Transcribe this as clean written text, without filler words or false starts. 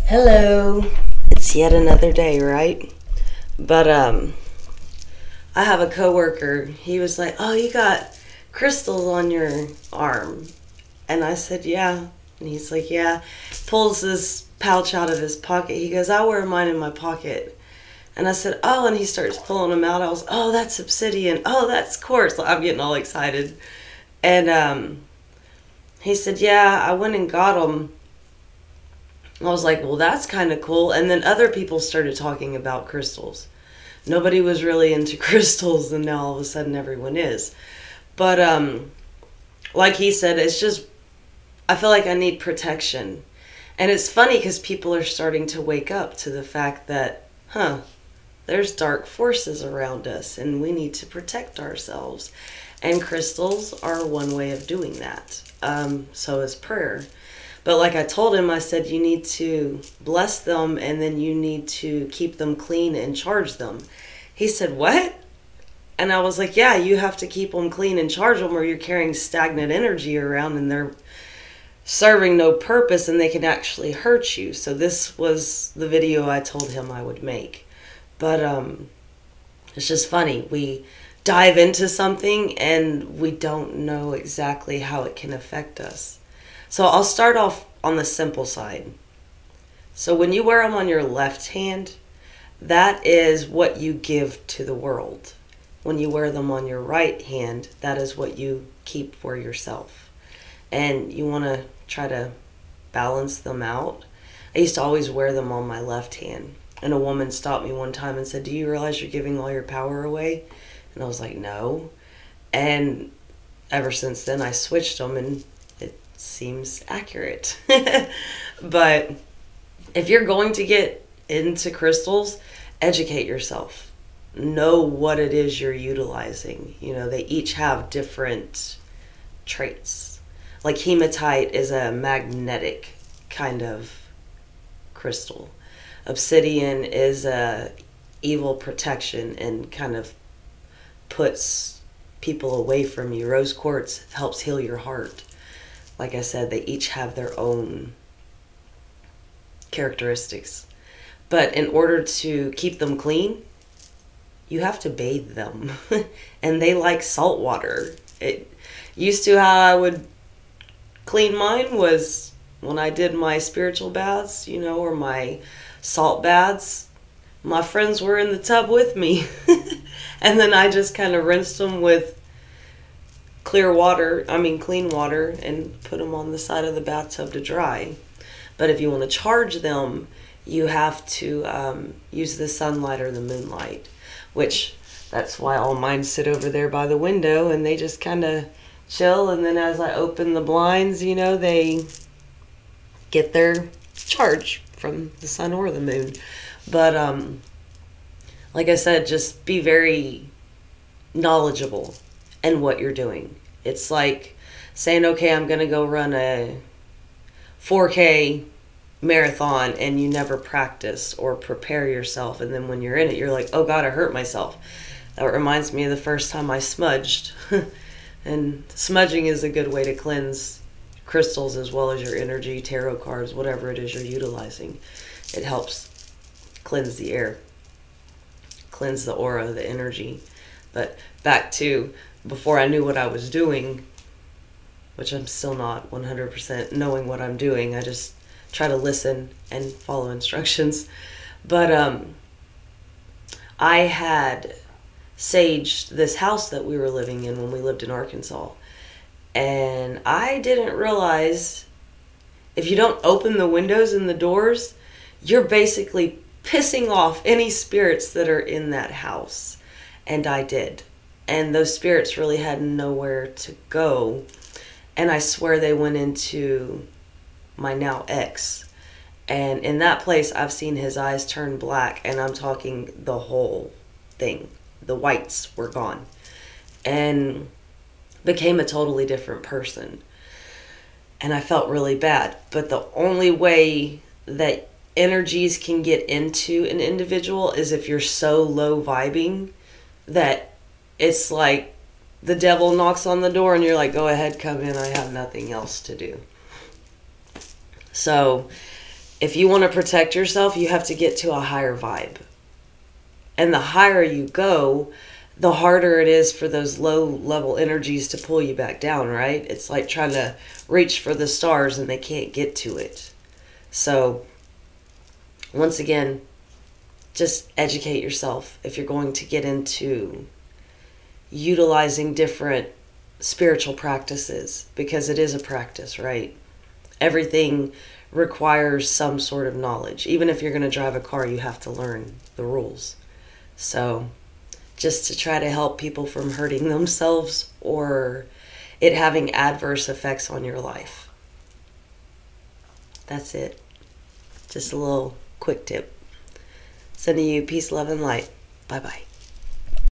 Hello. It's yet another day, right? But I have a coworker. He was like, "Oh, you got crystals on your arm." And I said, "Yeah." And he's like, "Yeah." Pulls this pouch out of his pocket. He goes, "I wear mine in my pocket." And I said, "Oh," and he starts pulling them out. I was, "Oh, that's obsidian. Oh, that's quartz." I'm getting all excited. And he said, "Yeah, I went and got them." I was like, "Well, that's kind of cool." And then other people started talking about crystals. Nobody was really into crystals, and now all of a sudden everyone is. But like he said, it's just, I feel like I need protection. And it's funny because people are starting to wake up to the fact that, there's dark forces around us and we need to protect ourselves. And crystals are one way of doing that. So is prayer. But like I told him, I said, you need to bless them and then you need to keep them clean and charge them. He said, "What?" And I was like, "Yeah, you have to keep them clean and charge them, or you're carrying stagnant energy around and they're serving no purpose and they can actually hurt you." So this was the video I told him I would make. But it's just funny. We dive into something and we don't know exactly how it can affect us. So I'll start off on the simple side. So when you wear them on your left hand, that is what you give to the world. When you wear them on your right hand, that is what you keep for yourself. And you want to try to balance them out. I used to always wear them on my left hand. And a woman stopped me one time and said, "Do you realize you're giving all your power away?" And I was like, "No." And ever since then, I switched them, and it seems accurate. But if you're going to get into crystals, educate yourself. Know what it is you're utilizing. You know, they each have different traits. Like hematite is a magnetic kind of crystal. Obsidian is a evil protection and kind of puts people away from you. Rose quartz helps heal your heart. Like I said, they each have their own characteristics. But in order to keep them clean, you have to bathe them. And they like salt water. It used to, how I would clean mine was when I did my spiritual baths, or my salt baths. My friends were in the tub with me. And then I just kind of rinsed them with clean water, and put them on the side of the bathtub to dry. But if you want to charge them, you have to use the sunlight or the moonlight, which that's why all mine sit over there by the window and they just kind of chill. And then as I open the blinds, they get their charge from the sun or the moon. But like I said, just be very knowledgeable in what you're doing. It's like saying, "Okay, I'm going to go run a 4K marathon," and you never practice or prepare yourself. And then when you're in it, you're like, "Oh God, I hurt myself." That reminds me of the first time I smudged. And smudging is a good way to cleanse crystals as well as your energy, tarot cards, whatever it is you're utilizing. It helps cleanse the air, cleanse the aura, the energy. But back to before I knew what I was doing, which I'm still not 100% knowing what I'm doing. I just try to listen and follow instructions. But I had saged this house that we were living in when we lived in Arkansas. And I didn't realize if you don't open the windows and the doors, you're basically pissing off any spirits that are in that house. And I did. And those spirits really had nowhere to go. And I swear they went into my now ex. And in that place, I've seen his eyes turn black. And I'm talking the whole thing. The whites were gone. And became a totally different person. And I felt really bad. But the only way that energies can get into an individual is if you're so low vibing that it's like the devil knocks on the door and you're like, "Go ahead, come in. I have nothing else to do." So if you want to protect yourself, you have to get to a higher vibe. And the higher you go, the harder it is for those low level energies to pull you back down, right? It's like trying to reach for the stars and they can't get to it. So, once again, just educate yourself if you're going to get into utilizing different spiritual practices, because it is a practice, right? Everything requires some sort of knowledge. Even if you're going to drive a car, you have to learn the rules. So, just to try to help people from hurting themselves or it having adverse effects on your life. That's it. Just a little quick tip. Sending you peace, love, and light. Bye-bye.